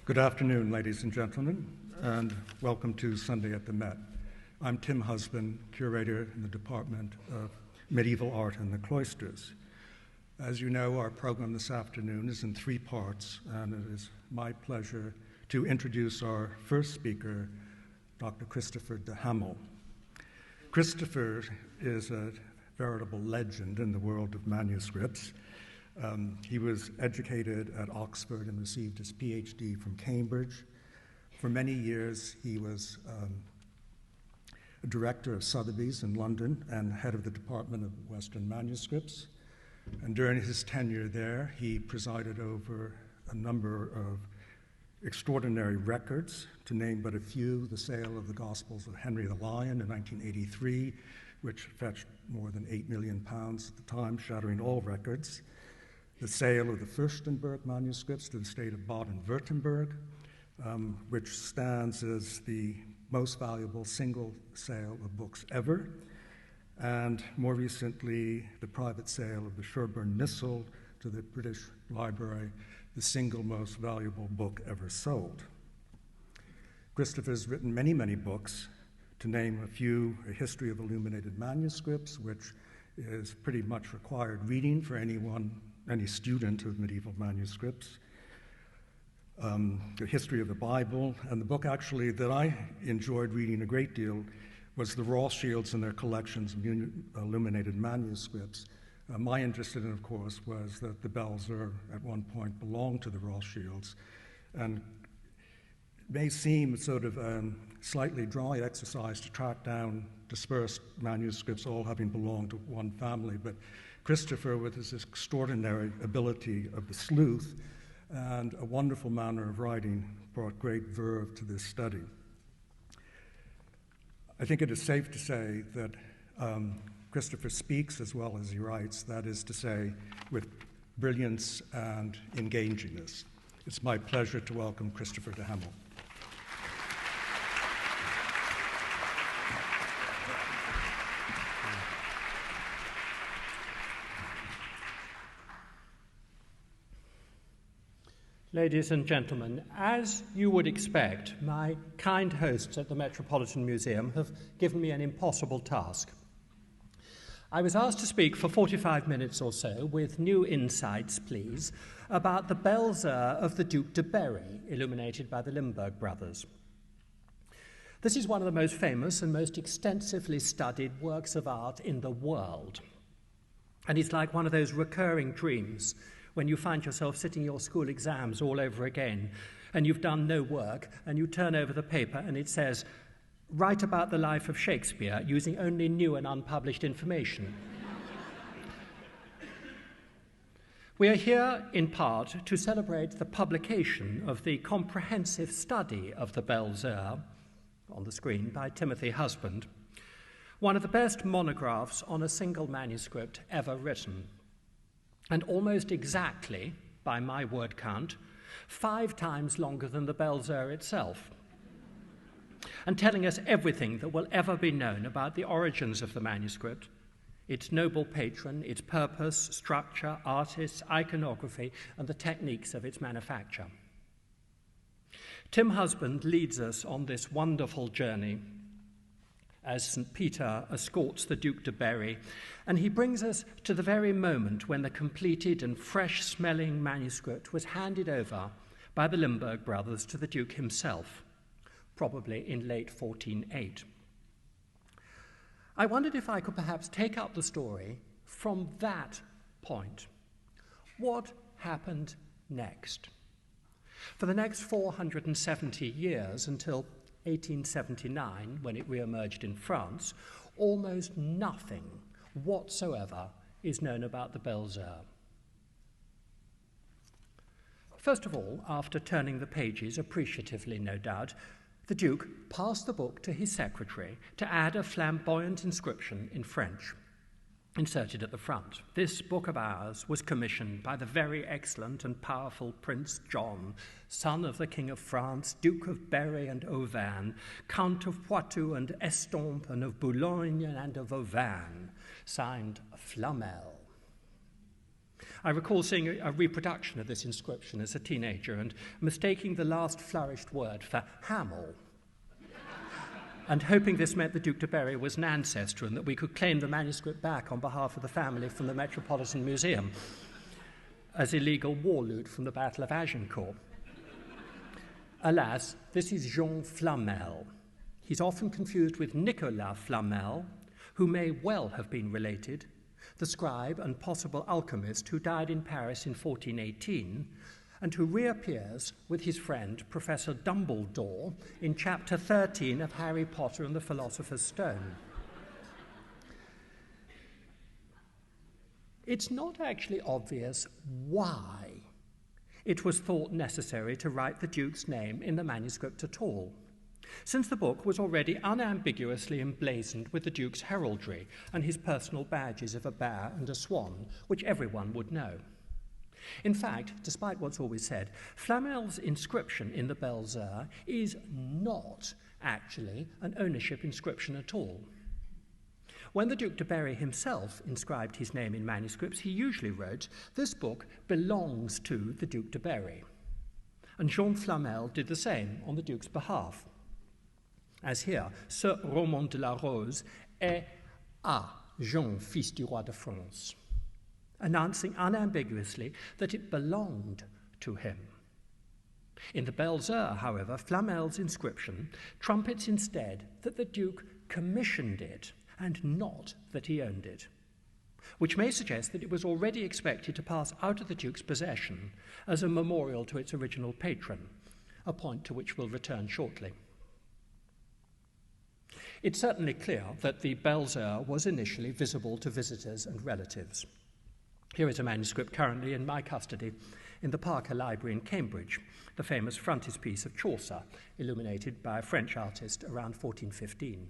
Good afternoon, ladies and gentlemen, and welcome to Sunday at the Met. I'm Tim Husband, curator in the Department of Medieval Art in the Cloisters. As you know, our program this afternoon is in three parts, and it is my pleasure to introduce our first speaker, Dr. Christopher de Hamel. Christopher is a veritable legend in the world of manuscripts. He was educated at Oxford and received his PhD from Cambridge. For many years, he was a director of Sotheby's in London and head of the Department of Western Manuscripts. And during his tenure there, he presided over a number of extraordinary records, to name but a few: the sale of the Gospels of Henry the Lion in 1983, which fetched more than £8 million at the time, shattering all records; the sale of the Fürstenberg manuscripts to the state of Baden-Württemberg, which stands as the most valuable single sale of books ever; and more recently, the private sale of the Sherborne Missal to the British Library, the single most valuable book ever sold. Christopher's written many, many books. To name a few: A History of Illuminated Manuscripts, which is pretty much required reading for any student of medieval manuscripts; The History of the Bible, and the book actually that I enjoyed reading a great deal was the Rothschilds and their collections of illuminated manuscripts. My interest in it, of course, was that the Belzer at one point belonged to the Rothschilds, and it may seem sort of a slightly dry exercise to track down dispersed manuscripts all having belonged to one family, but Christopher, with his extraordinary ability of the sleuth and a wonderful manner of writing, brought great verve to this study. I think it is safe to say that Christopher speaks as well as he writes, that is to say, with brilliance and engagingness. It's my pleasure to welcome Christopher de Hamel. Ladies and gentlemen, as you would expect, my kind hosts at the Metropolitan Museum have given me an impossible task. I was asked to speak for 45 minutes or so, with new insights, please, about the Belzer of the Duc de Berry, illuminated by the Limburg brothers. This is one of the most famous and most extensively studied works of art in the world. And it's like one of those recurring dreams when you find yourself sitting your school exams all over again and you've done no work and you turn over the paper and it says, "Write about the life of Shakespeare using only new and unpublished information." We are here in part to celebrate the publication of the comprehensive study of the Belzer, on the screen, by Timothy Husband, one of the best monographs on a single manuscript ever written, and almost exactly, by my word count, 5 times longer than the Belzer itself, and telling us everything that will ever be known about the origins of the manuscript, its noble patron, its purpose, structure, artists, iconography, and the techniques of its manufacture. Tim Husband leads us on this wonderful journey as St. Peter escorts the Duc de Berry, and he brings us to the very moment when the completed and fresh-smelling manuscript was handed over by the Limburg brothers to the Duke himself, probably in late 1408. I wondered if I could perhaps take up the story from that point. What happened next? For the next 470 years, until 1879, when it re-emerged in France, almost nothing whatsoever is known about the Belzer. First of all, after turning the pages, appreciatively no doubt, the Duke passed the book to his secretary to add a flamboyant inscription in French, inserted at the front. This book of ours was commissioned by the very excellent and powerful Prince John, son of the King of France, Duke of Berry and Auvergne, Count of Poitou and Estampes, and of Boulogne and of Auvergne, signed Flamel. I recall seeing a reproduction of this inscription as a teenager and mistaking the last flourished word for Hamel, and hoping this meant the Duc de Berry was an ancestor and that we could claim the manuscript back on behalf of the family from the Metropolitan Museum as illegal war loot from the Battle of Agincourt. Alas, this is Jean Flamel. He's often confused with Nicolas Flamel, who may well have been related, the scribe and possible alchemist who died in Paris in 1418 and who reappears with his friend Professor Dumbledore in chapter 13 of Harry Potter and the Philosopher's Stone. It's not actually obvious why it was thought necessary to write the Duke's name in the manuscript at all, since the book was already unambiguously emblazoned with the Duke's heraldry and his personal badges of a bear and a swan, which everyone would know. In fact, despite what's always said, Flamel's inscription in the Belles Heures is not actually an ownership inscription at all. When the Duc de Berry himself inscribed his name in manuscripts, he usually wrote, "This book belongs to the Duc de Berry." And Jean Flamel did the same on the Duke's behalf. As here, ce roman de la Rose est à Jean, fils du roi de France, announcing unambiguously that it belonged to him. In the Belles Heures, however, Flamel's inscription trumpets instead that the Duke commissioned it and not that he owned it, which may suggest that it was already expected to pass out of the Duke's possession as a memorial to its original patron, a point to which we'll return shortly. It's certainly clear that the Belles Heures was initially visible to visitors and relatives. Here is a manuscript currently in my custody in the Parker Library in Cambridge, the famous frontispiece of Chaucer, illuminated by a French artist around 1415.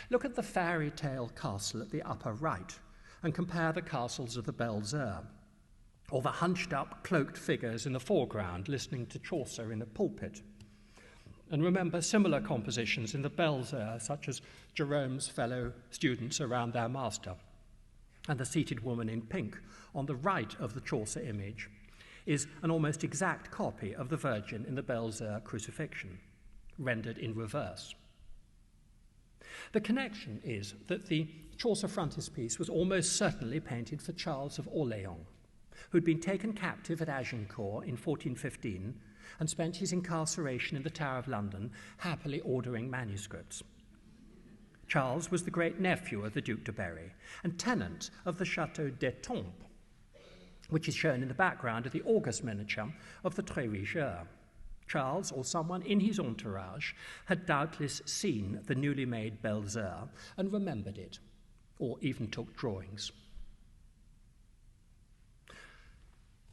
Look at the fairy tale castle at the upper right and compare the castles of the Belles Heures, or the hunched-up, cloaked figures in the foreground listening to Chaucer in a pulpit. And remember similar compositions in the Belles Heures, such as Jerome's fellow students around their master. And the seated woman in pink on the right of the Chaucer image is an almost exact copy of the Virgin in the Belles Heures crucifixion, rendered in reverse. The connection is that the Chaucer frontispiece was almost certainly painted for Charles of Orléans, who'd been taken captive at Agincourt in 1415 and spent his incarceration in the Tower of London happily ordering manuscripts. Charles was the great-nephew of the Duc de Berry and tenant of the Château d'Étampes, which is shown in the background of the august miniature of the Très Riche Heures. Charles, or someone in his entourage, had doubtless seen the newly made Belles Heures and remembered it, or even took drawings.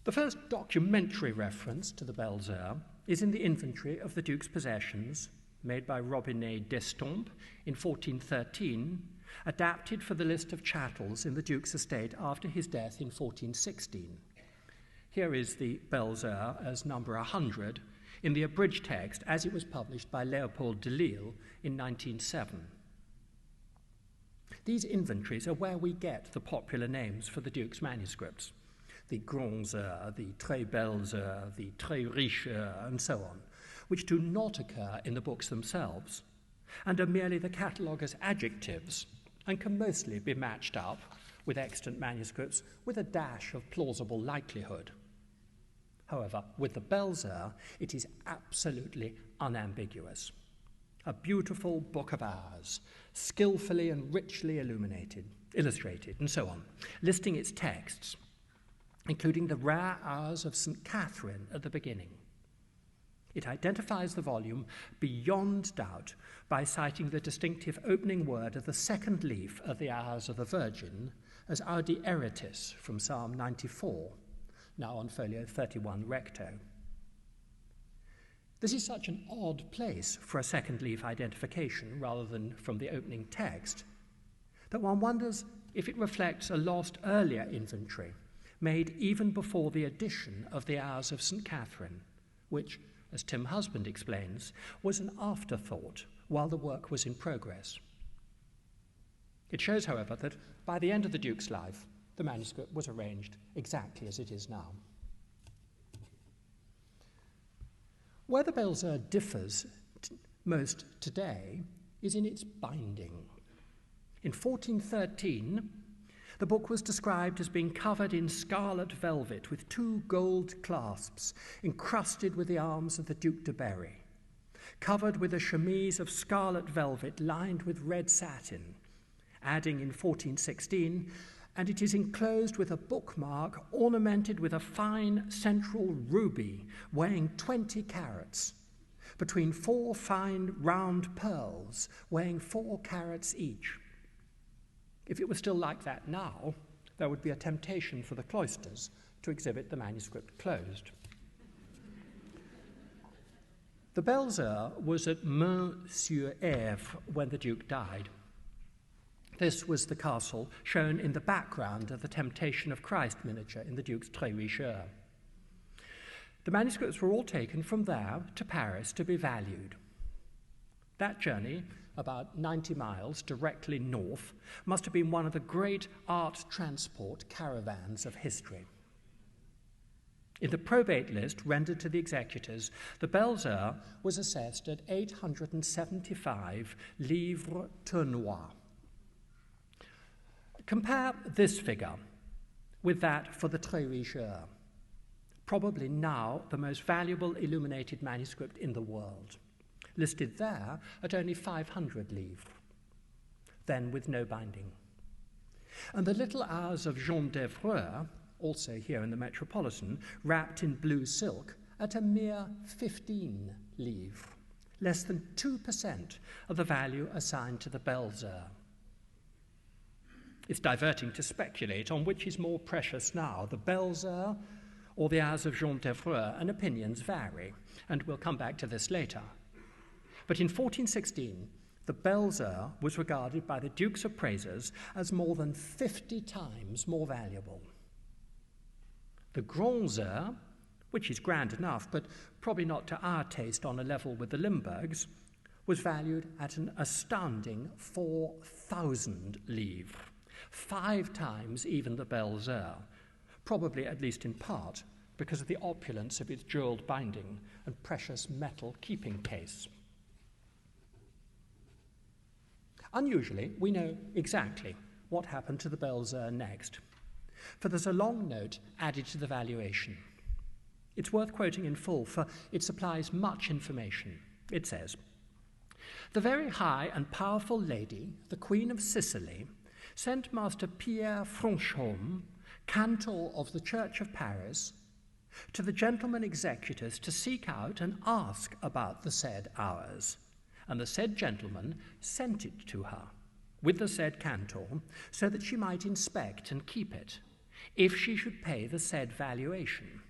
The first documentary reference to the Belles Heures is in the inventory of the Duke's possessions, made by Robinet d'Estampes in 1413, adapted for the list of chattels in the Duke's estate after his death in 1416. Here is the Belles Heures as number 100 in the abridged text as it was published by Léopold de Lisle in 1907. These inventories are where we get the popular names for the Duke's manuscripts: the Grands Heures, the Très Belles Heures, the Très Riche Heures, and so on, which do not occur in the books themselves and are merely the cataloguer's adjectives and can mostly be matched up with extant manuscripts with a dash of plausible likelihood. However, with the Belles Heures, it is absolutely unambiguous. A beautiful book of hours, skillfully and richly illustrated, and so on, listing its texts, including the rare hours of St. Catherine at the beginning. It identifies the volume beyond doubt by citing the distinctive opening word of the second leaf of the Hours of the Virgin as Audi Eritis from Psalm 94, now on folio 31 recto. This is such an odd place for a second leaf identification rather than from the opening text that one wonders if it reflects a lost earlier inventory made even before the addition of the Hours of St. Catherine, which, as Tim Husband explains, was an afterthought while the work was in progress. It shows, however, that by the end of the Duke's life, the manuscript was arranged exactly as it is now. Where the Belles Heures differs most today is in its binding. In 1413, the book was described as being covered in scarlet velvet with 2 gold clasps encrusted with the arms of the Duc de Berry, covered with a chemise of scarlet velvet lined with red satin, adding in 1416, and it is enclosed with a bookmark ornamented with a fine central ruby weighing 20 carats, between 4 fine round pearls weighing 4 carats each. If it were still like that now, there would be a temptation for the cloisters to exhibit the manuscript closed. The Belles Heures was at Meux-sur-Èvre when the Duke died. This was the castle shown in the background of the Temptation of Christ miniature in the Duke's Très Riche Heures. The manuscripts were all taken from there to Paris to be valued. That journey, about 90 miles directly north, must have been one of the great art transport caravans of history. In the probate list rendered to the executors, the Belles Heures was assessed at 875 livres tournois. Compare this figure with that for the Très Riche Heures, probably now the most valuable illuminated manuscript in the world, listed there at only 500 livres, then with no binding. And the little Hours of Jean d'Evreux, also here in the Metropolitan, wrapped in blue silk, at a mere 15 livres, less than 2% of the value assigned to the Belles Heures. It's diverting to speculate on which is more precious now, the Belles Heures or the Hours of Jean d'Evreux, and opinions vary, and we'll come back to this later. But in 1416, the Belles Heures was regarded by the Duke's appraisers as more than 50 times more valuable. The Grands Heures, which is grand enough, but probably not to our taste on a level with the Limburgs, was valued at an astounding 4,000 livres, 5 times even the Belles Heures, probably at least in part because of the opulence of its jewelled binding and precious metal keeping case. Unusually, we know exactly what happened to the Belles Heures next, for there's a long note added to the valuation. It's worth quoting in full, for it supplies much information. It says, "The very high and powerful lady, the Queen of Sicily, sent Master Pierre Franchaume, cantor of the Church of Paris, to the gentlemen executors to seek out and ask about the said hours, and the said gentleman sent it to her, with the said cantor, so that she might inspect and keep it, if she should pay the said valuation,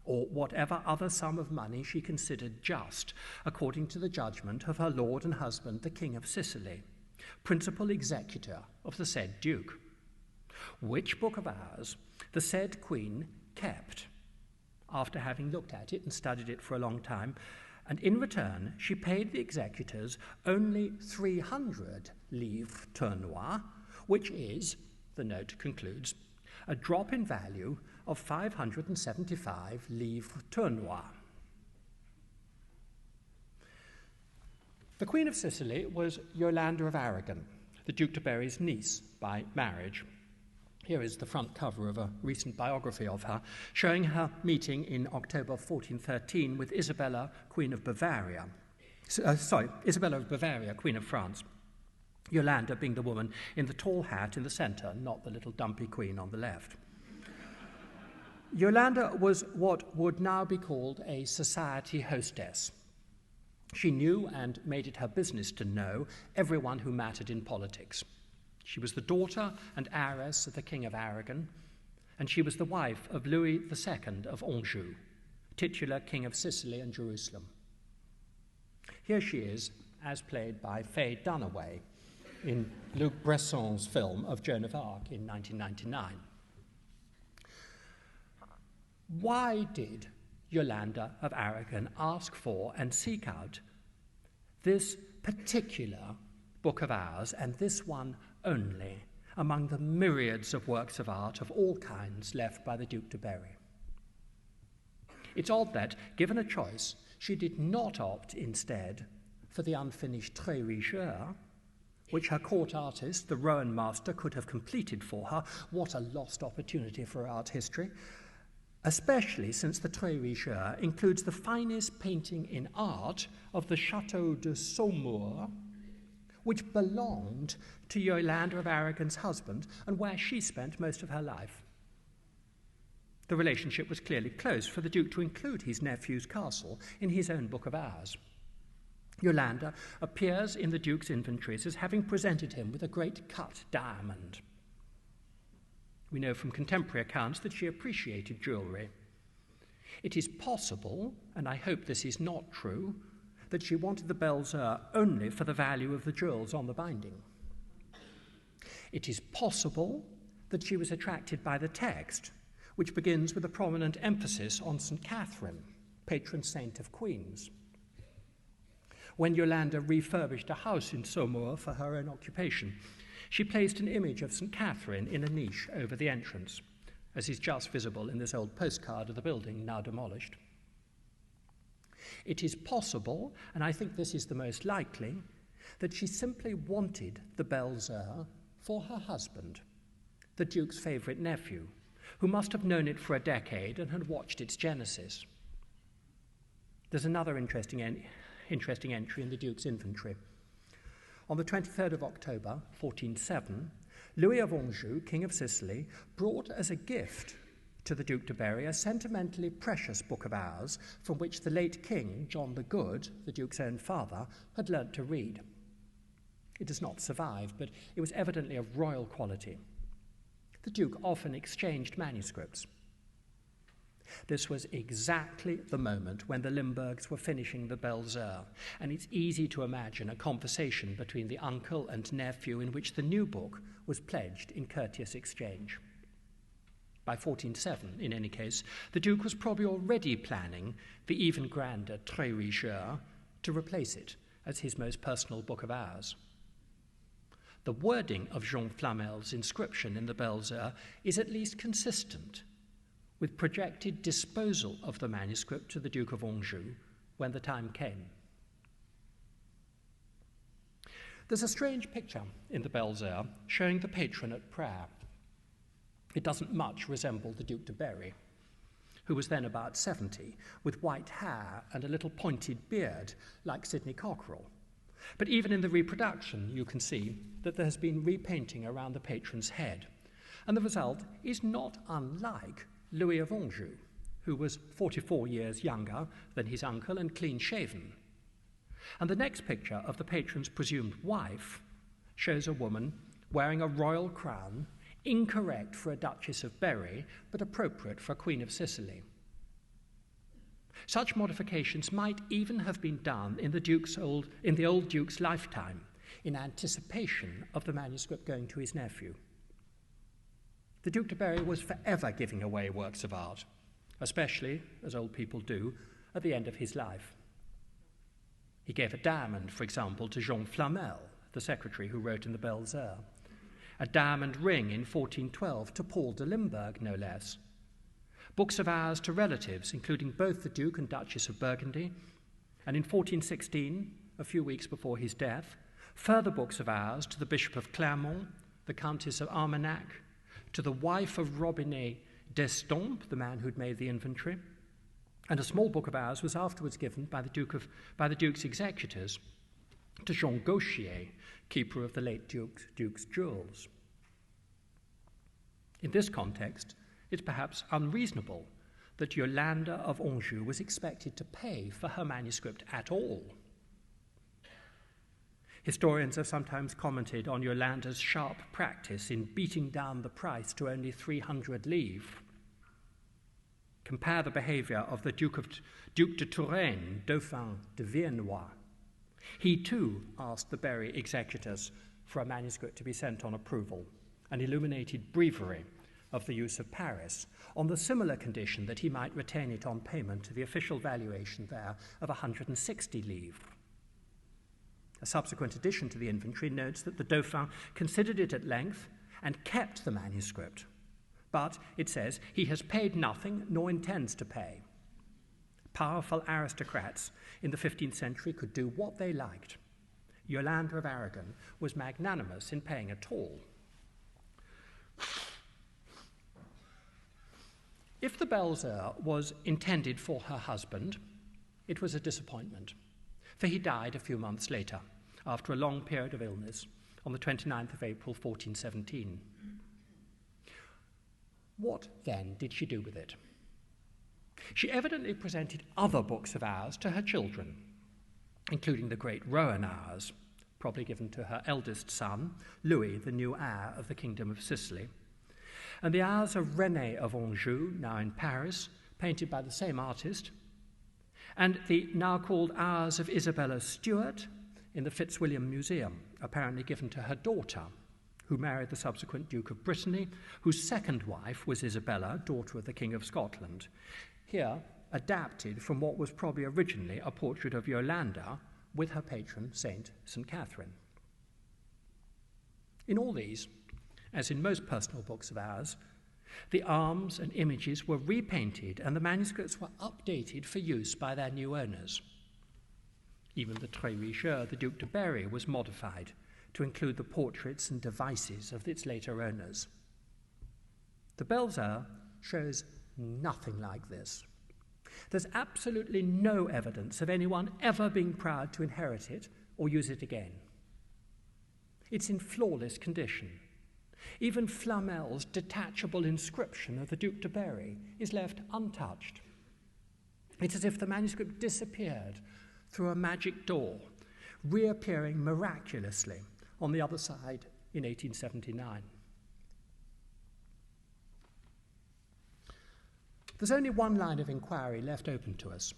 or whatever other sum of money she considered just, according to the judgment of her lord and husband, the King of Sicily, principal executor of the said Duke, which book of hours the said Queen kept, after having looked at it and studied it for a long time, and in return she paid the executors only 300 livres tournois, which is, the note concludes, a drop in value of 575 livres tournois." The Queen of Sicily was Yolande of Aragon, the Duc de Berry's niece by marriage. Here is the front cover of a recent biography of her, showing her meeting in October 1413 with Isabella, Queen of Bavaria. Isabella of Bavaria, Queen of France. Yolande being the woman in the tall hat in the centre, not the little dumpy queen on the left. Yolande was what would now be called a society hostess. She knew, and made it her business to know, everyone who mattered in politics. She was the daughter and heiress of the King of Aragon, and she was the wife of Louis II of Anjou, titular King of Sicily and Jerusalem. Here she is, as played by Faye Dunaway in Luc Bresson's film of Joan of Arc in 1999. Why did Yolande of Aragon ask for and seek out this particular book of hours, and this one only, among the myriads of works of art of all kinds left by the Duc de Berry. It's odd that, given a choice, she did not opt instead for the unfinished Très Riche Heures, which her court artist, the Rowan master, could have completed for her. What a lost opportunity for art history, especially since the Très Riche Heures includes the finest painting in art of the Château de Saumur, which belonged to Yolande of Aragon's husband and where she spent most of her life. The relationship was clearly close for the Duke to include his nephew's castle in his own Book of Hours. Yolande appears in the Duke's inventories as having presented him with a great cut diamond. We know from contemporary accounts that she appreciated jewellery. It is possible, and I hope this is not true, that she wanted the Belles Heures only for the value of the jewels on the binding. It is possible that she was attracted by the text, which begins with a prominent emphasis on St. Catherine, patron saint of queens. When Yolande refurbished a house in Saumur for her own occupation, she placed an image of St. Catherine in a niche over the entrance, as is just visible in this old postcard of the building now demolished. It is possible, and I think this is the most likely, that she simply wanted the Belles Heures for her husband, the Duke's favourite nephew, who must have known it for a decade and had watched its genesis. There's another interesting entry in the Duke's inventory. On the 23rd of October, 1407, Louis of Anjou, King of Sicily, brought as a gift to the Duc de Berry a sentimentally precious Book of Hours from which the late King, John the Good, the Duke's own father, had learnt to read. It does not survive, but it was evidently of royal quality. The Duke often exchanged manuscripts. This was exactly the moment when the Limburgs were finishing the Belles Heures, and it's easy to imagine a conversation between the uncle and nephew in which the new book was pledged in courteous exchange. By 1407, in any case, the Duke was probably already planning the even grander Très Riche Heures to replace it as his most personal Book of Hours. The wording of Jean Flamel's inscription in the Belles Heures is at least consistent with projected disposal of the manuscript to the Duke of Anjou when the time came. There's a strange picture in the Belles Heures showing the patron at prayer. It doesn't much resemble the Duc de Berry, who was then about 70, with white hair and a little pointed beard like Sidney Cockerell. But even in the reproduction, you can see that there has been repainting around the patron's head, and the result is not unlike Louis of Anjou, who was 44 years younger than his uncle and clean-shaven. And the next picture of the patron's presumed wife shows a woman wearing a royal crown, incorrect for a Duchess of Berry, but appropriate for a Queen of Sicily. Such modifications might even have been done in the old Duke's lifetime, in anticipation of the manuscript going to his nephew. The Duc de Berry was forever giving away works of art, especially, as old people do, at the end of his life. He gave a diamond, for example, to Jean Flamel, the secretary who wrote in the Belles Heures, a diamond ring in 1412 to Paul de Limburg, no less, books of hours to relatives, including both the Duke and Duchess of Burgundy, and in 1416, a few weeks before his death, further books of hours to the Bishop of Clermont, the Countess of Armagnac, to the wife of Robinet d'Estampes, the man who'd made the inventory, and a small book of hours was afterwards given by the Duke's executors to Jean Gauchier, keeper of the late Duke's jewels. In this context, it's perhaps unreasonable that Yolande of Anjou was expected to pay for her manuscript at all. Historians have sometimes commented on Yolande's sharp practice in beating down the price to only 300 livres. Compare the behaviour of the Duc de Touraine, Dauphin de Viennois. He too asked the Berry executors for a manuscript to be sent on approval, an illuminated breviary of the use of Paris, on the similar condition that he might retain it on payment to the official valuation there of 160 livres. A subsequent addition to the inventory notes that the Dauphin considered it at length and kept the manuscript. But, it says, he has paid nothing nor intends to pay. Powerful aristocrats in the 15th century could do what they liked. Yolande of Aragon was magnanimous in paying at all. If the Belles Heures was intended for her husband, it was a disappointment, for he died a few months later, after a long period of illness, on the 29th of April, 1417. What, then, did she do with it? She evidently presented other books of hours to her children, including the great Rowan hours, probably given to her eldest son, Louis, the new heir of the Kingdom of Sicily, and the hours of René of Anjou, now in Paris, painted by the same artist, and the now called hours of Isabella Stuart in the Fitzwilliam Museum, apparently given to her daughter, who married the subsequent Duke of Brittany, whose second wife was Isabella, daughter of the King of Scotland. Here, adapted from what was probably originally a portrait of Yolanda with her patron Saint Catherine. In all these, as in most personal books of ours, the arms and images were repainted and the manuscripts were updated for use by their new owners. Even the Très Riche, the Duc de Berry, was modified to include the portraits and devices of its later owners. The Belles Heures shows nothing like this. There's absolutely no evidence of anyone ever being proud to inherit it or use it again. It's in flawless condition. Even Flamel's detachable inscription of the Duc de Berry is left untouched. It's as if the manuscript disappeared through a magic door, reappearing miraculously on the other side in 1879. There's only one line of inquiry left open to us.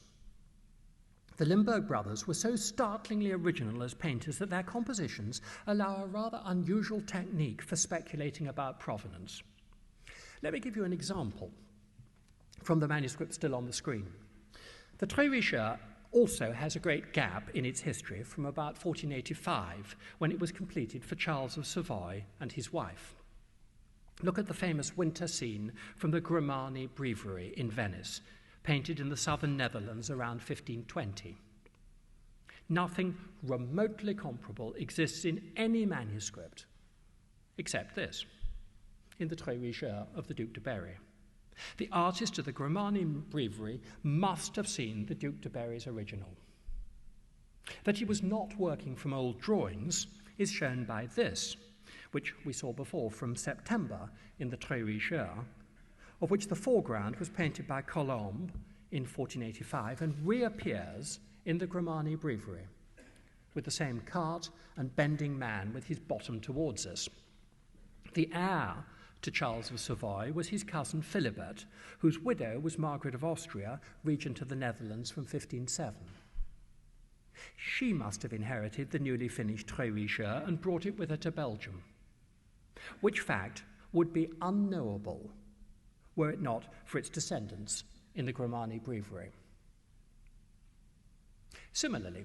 The Limburg brothers were so startlingly original as painters that their compositions allow a rather unusual technique for speculating about provenance. Let me give you an example from the manuscript still on the screen. The Très Riche also has a great gap in its history from about 1485, when it was completed for Charles of Savoy and his wife. Look at the famous winter scene from the Grimani Breviary in Venice, painted in the southern Netherlands around 1520. Nothing remotely comparable exists in any manuscript, except this, in the Très Riche of the Duc de Berry. The artist of the Grimani Breviary must have seen the Duc de Berry's original. That he was not working from old drawings is shown by this, which we saw before from September in the Très Riche, of which the foreground was painted by Colombe in 1485 and reappears in the Grimani Breviary, with the same cart and bending man with his bottom towards us. The heir to Charles of Savoy was his cousin Philibert, whose widow was Margaret of Austria, regent of the Netherlands from 1507. She must have inherited the newly finished Très Riche and brought it with her to Belgium, which fact would be unknowable were it not for its descendants in the Grimani Breviary. Similarly,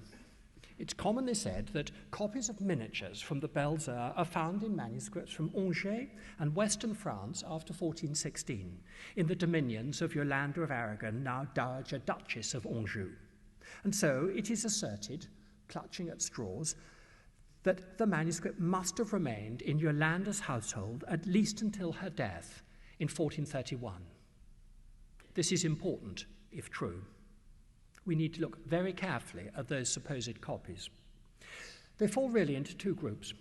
it's commonly said that copies of miniatures from the Belles Heures are found in manuscripts from Angers and western France after 1416, in the dominions of Yolande of Aragon, now Dowager Duchess of Anjou. And so it is asserted, clutching at straws, that the manuscript must have remained in Yolanda's household at least until her death in 1431. This is important, if true. We need to look very carefully at those supposed copies. They fall really into two groups: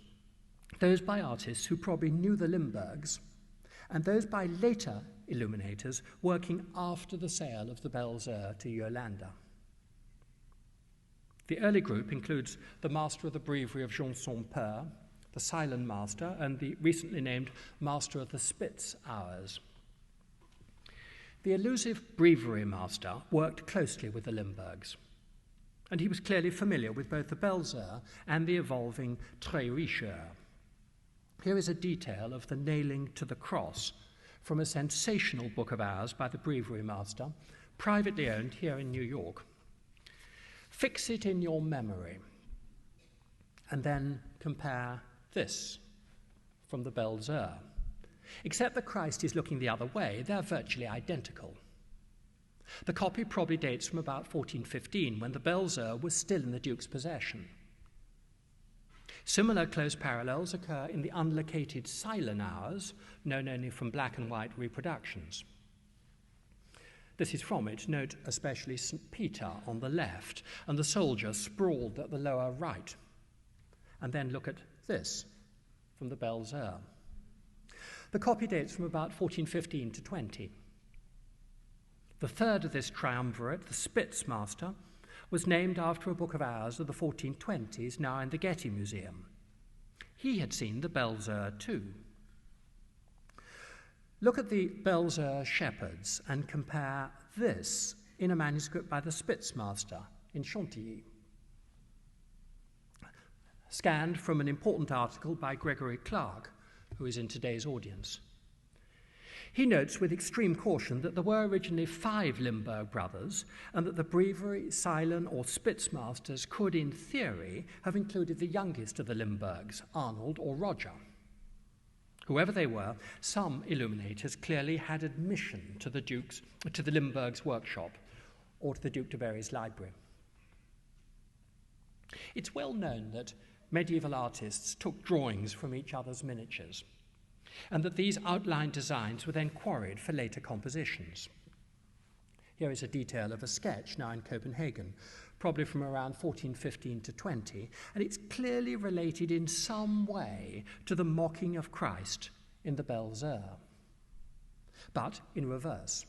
those by artists who probably knew the Limburgs, and those by later illuminators working after the sale of the Belles Heures to Yolande. The early group includes the master of the breviary of Jean-Sans-Peur, the silent master, and the recently named master of the Spitz hours. The elusive breviary master worked closely with the Limburgs, and he was clearly familiar with both the Belles Heures and the evolving Très Riche. Here is a detail of the nailing to the cross from a sensational book of hours by the breviary master, privately owned here in New York. Fix it in your memory, and then compare this from the Belles Heures. Except that Christ is looking the other way, they're virtually identical. The copy probably dates from about 1415, when the Belles Heures was still in the Duke's possession. Similar close parallels occur in the unlocated silent hours, known only from black and white reproductions. This is from it. Note especially St. Peter on the left and the soldier sprawled at the lower right. And then look at this from the Belles Heures. The copy dates from about 1415 to 20. The third of this triumvirate, the Spitzmaster, was named after a book of hours of the 1420s, now in the Getty Museum. He had seen the Belles Heures too. Look at the Belles Heures shepherds and compare this in a manuscript by the Spitzmaster in Chantilly, scanned from an important article by Gregory Clark, who is in today's audience. He notes with extreme caution that there were originally 5 Limburg brothers and that the Breviary, Silent, or Spitzmasters could, in theory, have included the youngest of the Limburgs, Arnold or Roger. Whoever they were, some illuminators clearly had admission to the Limburg's workshop or to the Duc de Berry's library. It's well known that medieval artists took drawings from each other's miniatures, and that these outline designs were then quarried for later compositions. Here is a detail of a sketch now in Copenhagen, probably from around 1415 to 20, and it's clearly related in some way to the mocking of Christ in the Belles Heures, but in reverse.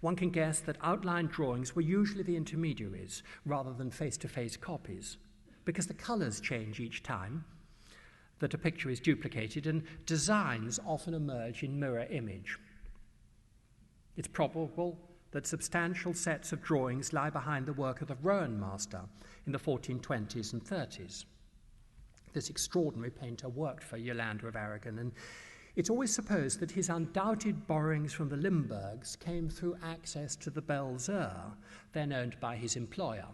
One can guess that outline drawings were usually the intermediaries rather than face-to-face copies, because the colours change each time that a picture is duplicated, and designs often emerge in mirror image. It's probable that substantial sets of drawings lie behind the work of the Rowan master in the 1420s and 30s. This extraordinary painter worked for Yolande of Aragon, and it's always supposed that his undoubted borrowings from the Limburgs came through access to the Belles Heures, then owned by his employer.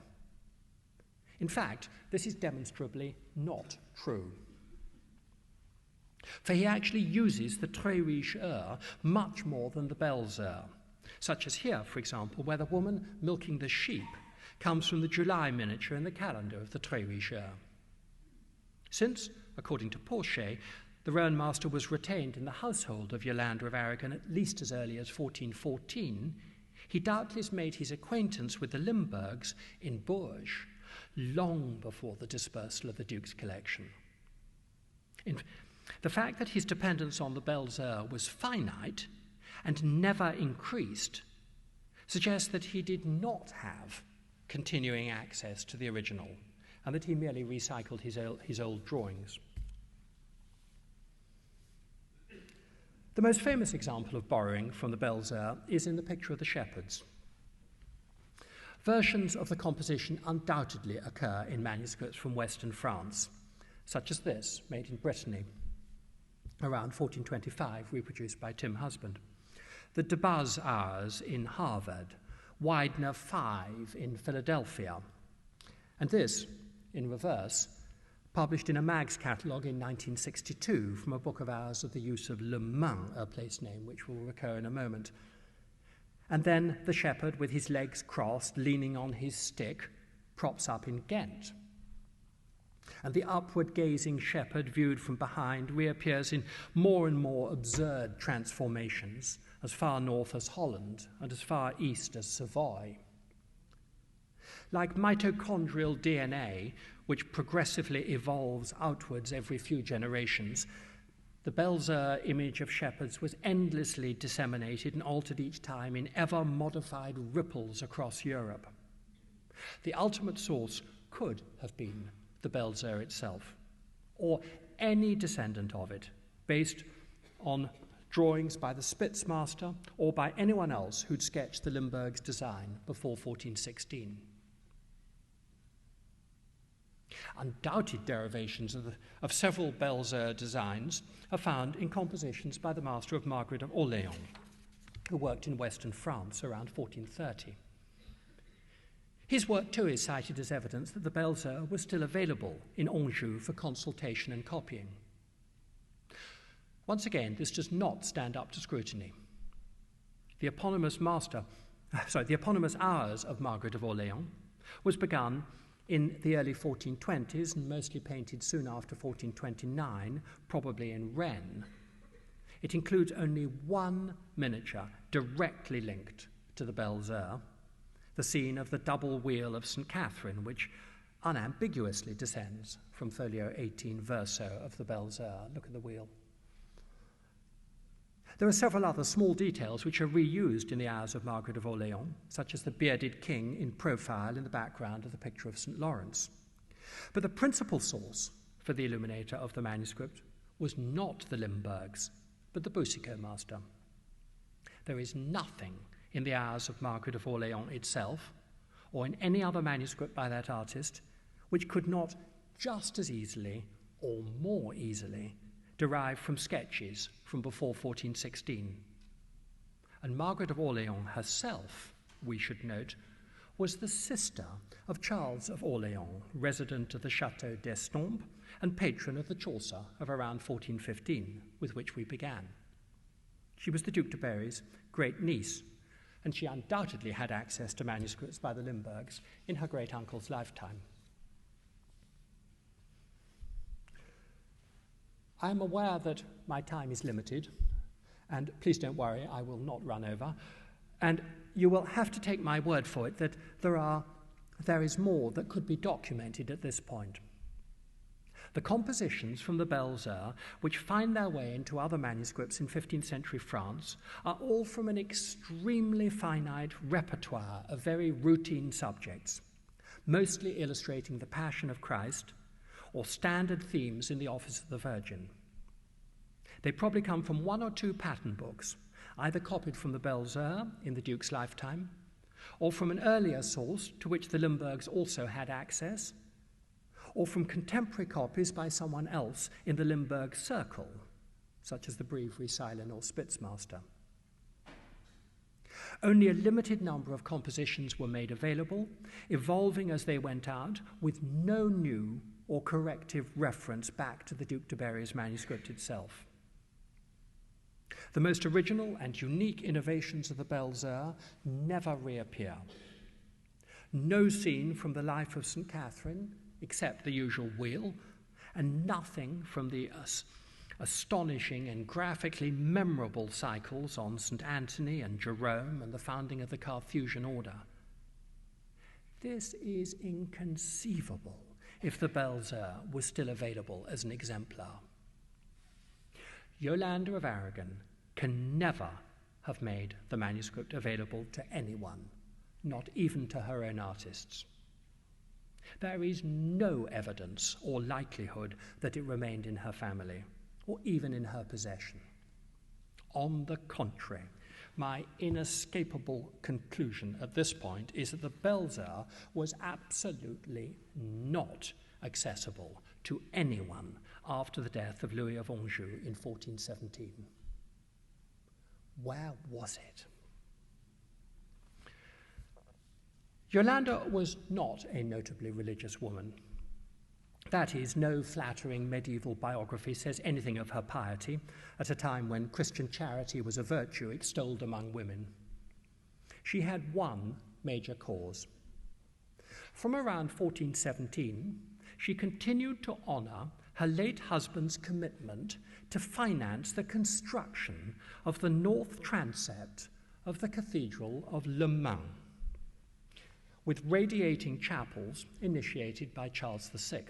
In fact, this is demonstrably not true, for he actually uses the Très Riche Heures much more than the Belles Heures, such as here, for example, where the woman milking the sheep comes from the July miniature in the calendar of the Très Riche Heures. Since, according to Porcher, the Rowan master was retained in the household of Yolande of Aragon at least as early as 1414, he doubtless made his acquaintance with the Limburgs in Bourges long before the dispersal of the Duke's collection. The fact that his dependence on the Belles Heures was finite and never increased suggests that he did not have continuing access to the original and that he merely recycled his old drawings. The most famous example of borrowing from the Belles Heures is in the picture of the shepherds. Versions of the composition undoubtedly occur in manuscripts from Western France, such as this, made in Brittany, around 1425, reproduced by Tim Husband. The de Baz Hours in Harvard, Widener 5 in Philadelphia, and this, in reverse, published in a Mag's catalogue in 1962 from a book of hours of the use of Le Mans, a place name which will recur in a moment. And then the shepherd, with his legs crossed, leaning on his stick, props up in Ghent. And the upward-gazing shepherd, viewed from behind, reappears in more and more absurd transformations, as far north as Holland and as far east as Savoy. Like mitochondrial DNA, which progressively evolves outwards every few generations, the Belles Heures image of shepherds was endlessly disseminated and altered each time in ever-modified ripples across Europe. The ultimate source could have been the Belles Heures itself, or any descendant of it, based on drawings by the Spitzmaster or by anyone else who'd sketched the Limburg's design before 1416. Undoubted derivations of several Belles Heures designs are found in compositions by the master of Margaret of Orléans, who worked in western France around 1430. His work, too, is cited as evidence that the Belles Heures was still available in Anjou for consultation and copying. Once again, this does not stand up to scrutiny. The eponymous Hours of Margaret of Orleans was begun in the early 1420s and mostly painted soon after 1429, probably in Rennes. It includes only one miniature directly linked to the Belles Heures, the scene of the double wheel of St. Catherine, which unambiguously descends from folio 18 verso of the Belles Heures. Look at the wheel. There are several other small details which are reused in the Hours of Margaret of Orleans, such as the bearded king in profile in the background of the picture of St. Lawrence. But the principal source for the illuminator of the manuscript was not the Limburgs, but the Boucicaut master. There is nothing in the Hours of Margaret of Orleans itself, or in any other manuscript by that artist, which could not just as easily, or more easily, derive from sketches from before 1416. And Margaret of Orleans herself, we should note, was the sister of Charles of Orleans, resident of the Château d'Estampes and patron of the Chaucer of around 1415, with which we began. She was the Duc de Berry's great niece, and she undoubtedly had access to manuscripts by the Limburgs in her great-uncle's lifetime. I am aware that my time is limited, and please don't worry, I will not run over. And you will have to take my word for it that there is more that could be documented at this point. The compositions from the Belles Heures, which find their way into other manuscripts in 15th century France, are all from an extremely finite repertoire of very routine subjects, mostly illustrating the Passion of Christ, or standard themes in the Office of the Virgin. They probably come from one or two pattern books, either copied from the Belles Heures in the Duke's lifetime, or from an earlier source to which the Limburgs also had access, or from contemporary copies by someone else in the Limburg circle, such as the Breviary Silent or Spitzmaster. Only a limited number of compositions were made available, evolving as they went out, with no new or corrective reference back to the Duc de Berry's manuscript itself. The most original and unique innovations of the Belles Heures never reappear. No scene from the life of St. Catherine, except the usual wheel, and nothing from the astonishing and graphically memorable cycles on St. Anthony and Jerome and the founding of the Carthusian order. This is inconceivable if the Belles Heures was still available as an exemplar. Yolande of Aragon can never have made the manuscript available to anyone, not even to her own artists. There is no evidence or likelihood that it remained in her family, or even in her possession. On the contrary, my inescapable conclusion at this point is that the Belles Heures was absolutely not accessible to anyone after the death of Louis of Anjou in 1417. Where was it? Yolande was not a notably religious woman. That is, no flattering medieval biography says anything of her piety at a time when Christian charity was a virtue extolled among women. She had one major cause. From around 1417, she continued to honour her late husband's commitment to finance the construction of the north transept of the Cathedral of Le Mans, with radiating chapels initiated by Charles VI.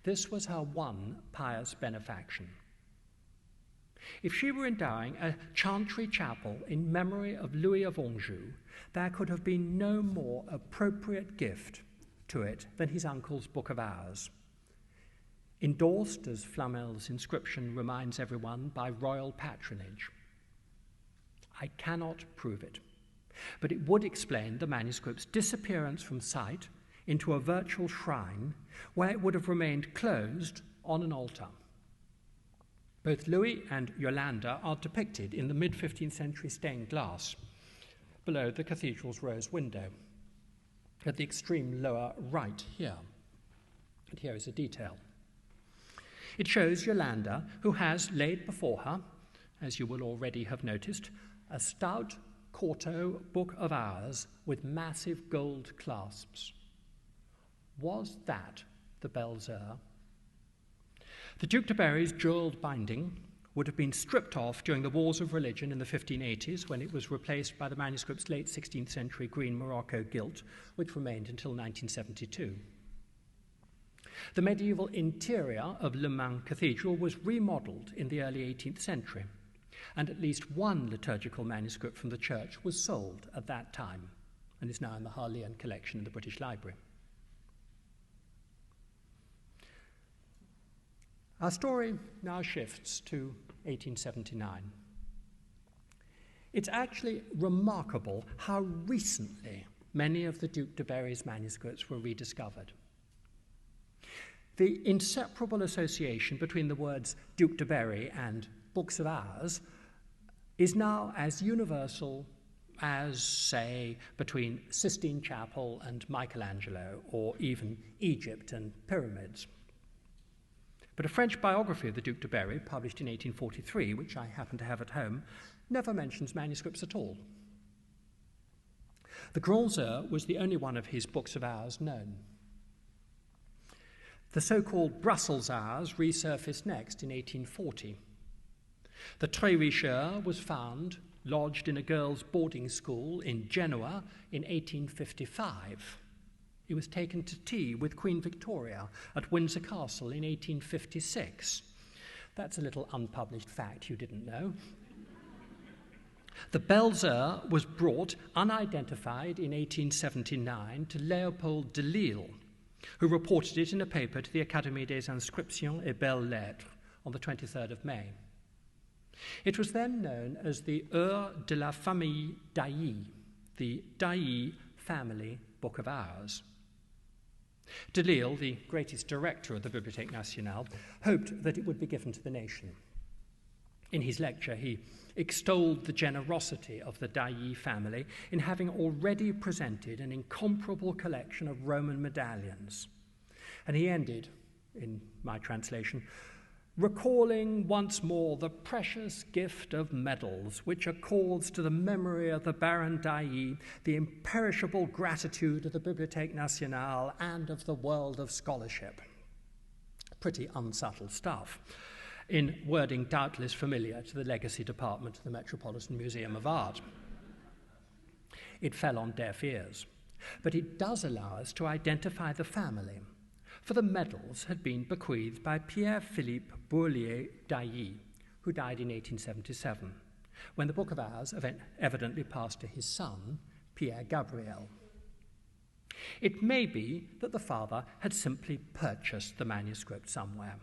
This was her one pious benefaction. If she were endowing a chantry chapel in memory of Louis of Anjou, there could have been no more appropriate gift to it than his uncle's Book of Hours, endorsed, as Flamel's inscription reminds everyone, by royal patronage. I cannot prove it, but it would explain the manuscript's disappearance from sight into a virtual shrine where it would have remained closed on an altar. Both Louis and Yolande are depicted in the mid-15th century stained glass below the cathedral's rose window, at the extreme lower right here. And here is a detail. It shows Yolanda, who has laid before her, as you will already have noticed, a stout quarto book of Hours with massive gold clasps. Was that the Belles Heures? The Duc de Berry's jewelled binding would have been stripped off during the Wars of Religion in the 1580s, when it was replaced by the manuscript's late 16th century green Morocco gilt, which remained until 1972. The medieval interior of Le Mans Cathedral was remodelled in the early 18th century, and at least one liturgical manuscript from the church was sold at that time and is now in the Harleian collection in the British Library. Our story now shifts to 1879. It's actually remarkable how recently many of the Duc de Berry's manuscripts were rediscovered. The inseparable association between the words Duc de Berry and books of Hours is now as universal as, say, between Sistine Chapel and Michelangelo, or even Egypt and pyramids. But a French biography of the Duc de Berry, published in 1843, which I happen to have at home, never mentions manuscripts at all. The Grands Heures was the only one of his books of Hours known. The so-called Brussels Hours resurfaced next in 1840. The Très Riche Heures was found lodged in a girls' boarding school in Genoa in 1855. It was taken to tea with Queen Victoria at Windsor Castle in 1856. That's a little unpublished fact you didn't know. The Belles Heures was brought unidentified in 1879 to Léopold de Lille, who reported it in a paper to the Académie des Inscriptions et Belles Lettres on the 23rd of May. It was then known as the Heures de la Famille d'Ailly, the d'Ailly family book of Hours. De Lille, the greatest director of the Bibliothèque Nationale, hoped that it would be given to the nation. In his lecture, he extolled the generosity of the d'Ailly family in having already presented an incomparable collection of Roman medallions. And he ended, in my translation, recalling once more the precious gift of medals which accords to the memory of the Baron d'Ailly the imperishable gratitude of the Bibliothèque Nationale and of the world of scholarship. Pretty unsubtle stuff, in wording doubtless familiar to the Legacy Department of the Metropolitan Museum of Art. It fell on deaf ears, but it does allow us to identify the family, for the medals had been bequeathed by Pierre-Philippe Bourlier d'Ailly, who died in 1877, when the Book of Hours evidently passed to his son, Pierre Gabriel. It may be that the father had simply purchased the manuscript somewhere.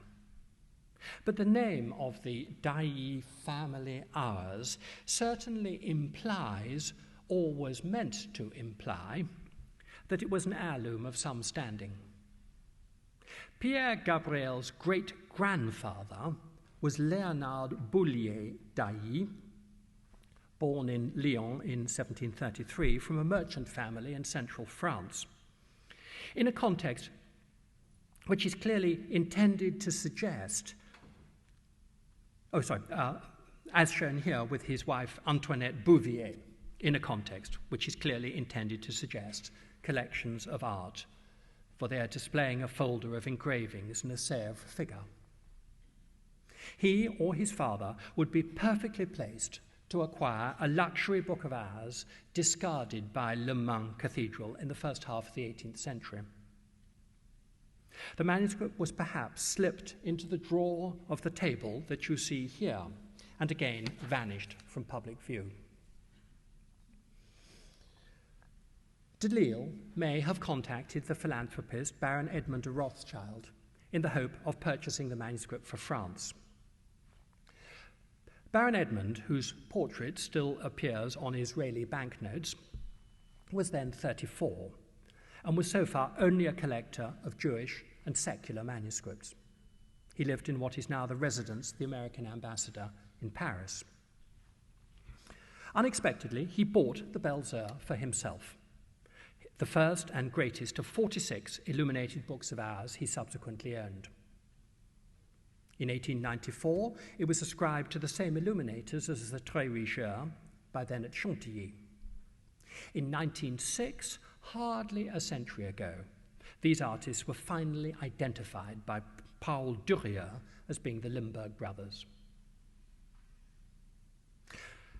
But the name of the d'Ailly family Hours certainly implies, or was meant to imply, that it was an heirloom of some standing. Pierre Gabriel's great-grandfather was Léonard Boullier d'Ailly, born in Lyon in 1733 from a merchant family in central France, in a context which is clearly intended to suggest, as shown here with his wife Antoinette Bouvier, in a context which is clearly intended to suggest collections of art, for they are displaying a folder of engravings and a Sèvres figure. He or his father would be perfectly placed to acquire a luxury book of Hours discarded by Le Mans Cathedral in the first half of the 18th century. The manuscript was perhaps slipped into the drawer of the table that you see here, and again vanished from public view. De Lille may have contacted the philanthropist Baron Edmund de Rothschild in the hope of purchasing the manuscript for France. Baron Edmund, whose portrait still appears on Israeli banknotes, was then 34 and was so far only a collector of Jewish and secular manuscripts. He lived in what is now the residence of the American ambassador in Paris. Unexpectedly, he bought the Belles Heures for himself, the first and greatest of 46 illuminated books of Hours he subsequently owned. In 1894, it was ascribed to the same illuminators as the Très Riche Heures, by then at Chantilly. In 1906, hardly a century ago, these artists were finally identified by Paul Dürer as being the Limburg brothers.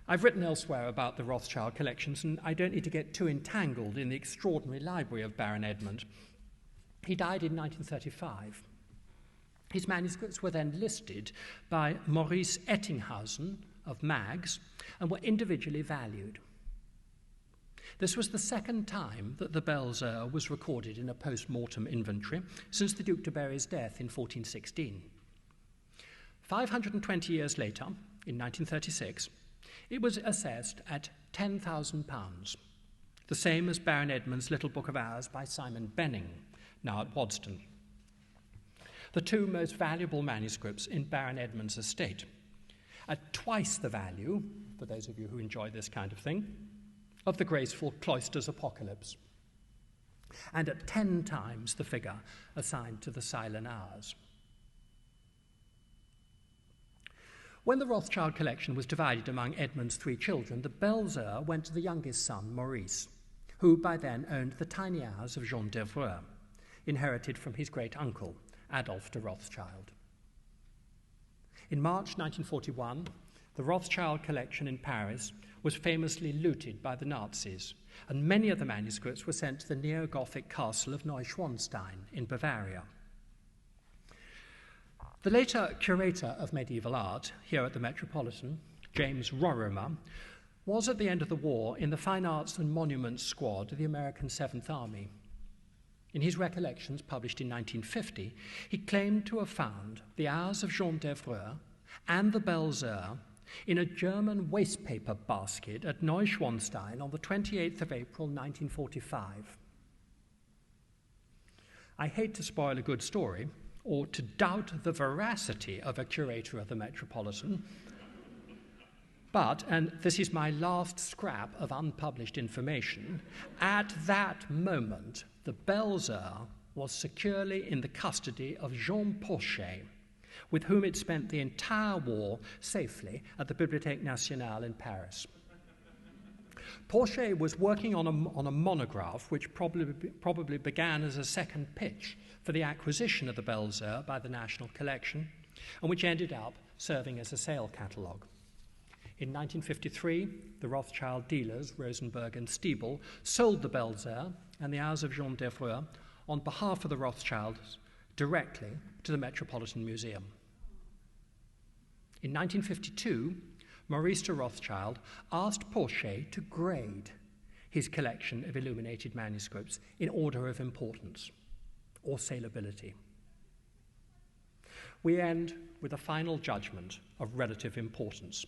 I've written elsewhere about the Rothschild collections, and I don't need to get too entangled in the extraordinary library of Baron Edmund. He died in 1935. His manuscripts were then listed by Maurice Ettinghausen of Mags and were individually valued. This was the second time that the Belles Heures was recorded in a post-mortem inventory since the Duc de Berry's death in 1416. 520 years later, in 1936, it was assessed at £10,000, the same as Baron Edmund's Little Book of Hours by Simon Benning, now at Waddesdon. The two most valuable manuscripts in Baron Edmund's estate, at twice the value, for those of you who enjoy this kind of thing, of the graceful Cloisters Apocalypse, and at 10 times the figure assigned to the Silent Hours. When the Rothschild collection was divided among Edmund's 3 children, the Belles Heures went to the youngest son, Maurice, who by then owned the tiny hours of Jean d'Evreux, inherited from his great-uncle, Adolphe de Rothschild. In March 1941, the Rothschild collection in Paris was famously looted by the Nazis, and many of the manuscripts were sent to the neo-Gothic castle of Neuschwanstein in Bavaria. The later curator of medieval art here at the Metropolitan, James Rorimer, was at the end of the war in the Fine Arts and Monuments Squad of the American Seventh Army. In his recollections, published in 1950, he claimed to have found the Hours of Jean d'Evreux and the Belles Heures in a German wastepaper basket at Neuschwanstein on the 28th of April 1945. I hate to spoil a good story, or to doubt the veracity of a curator of the Metropolitan, but, and this is my last scrap of unpublished information, at that moment, the Belles Heures was securely in the custody of Jean Porchet, with whom it spent the entire war safely at the Bibliothèque Nationale in Paris. Porchet was working on a monograph which probably began as a second pitch for the acquisition of the Belles Heures by the National Collection, and which ended up serving as a sale catalogue. In 1953, the Rothschild dealers, Rosenberg and Stiebel, sold the Belles Heures and the Hours of Jean d'Evreux on behalf of the Rothschilds directly to the Metropolitan Museum. In 1952, Maurice de Rothschild asked Porchet to grade his collection of illuminated manuscripts in order of importance or saleability. We end with a final judgment of relative importance.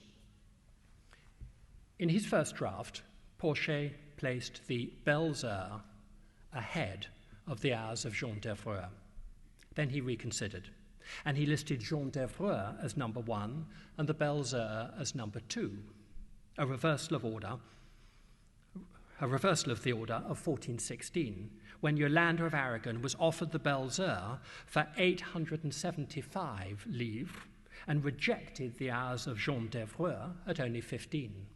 In his first draft, Porchet placed the Belles Heures ahead of the Hours of Jean d'Evreux. Then he reconsidered, and he listed Jean d'Evreux as number 1 and the Belles Heures as number 2, a reversal of the order of 1416, when Yolande of Aragon was offered the Belles Heures for 875 livres and rejected the Hours of Jean d'Evreux at only 15.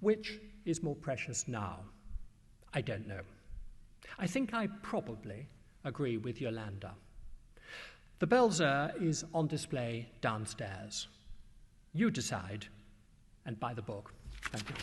Which is more precious now? I don't know. I think I probably agree with Yolande. The Belles Heures is on display downstairs. You decide and buy the book. Thank you.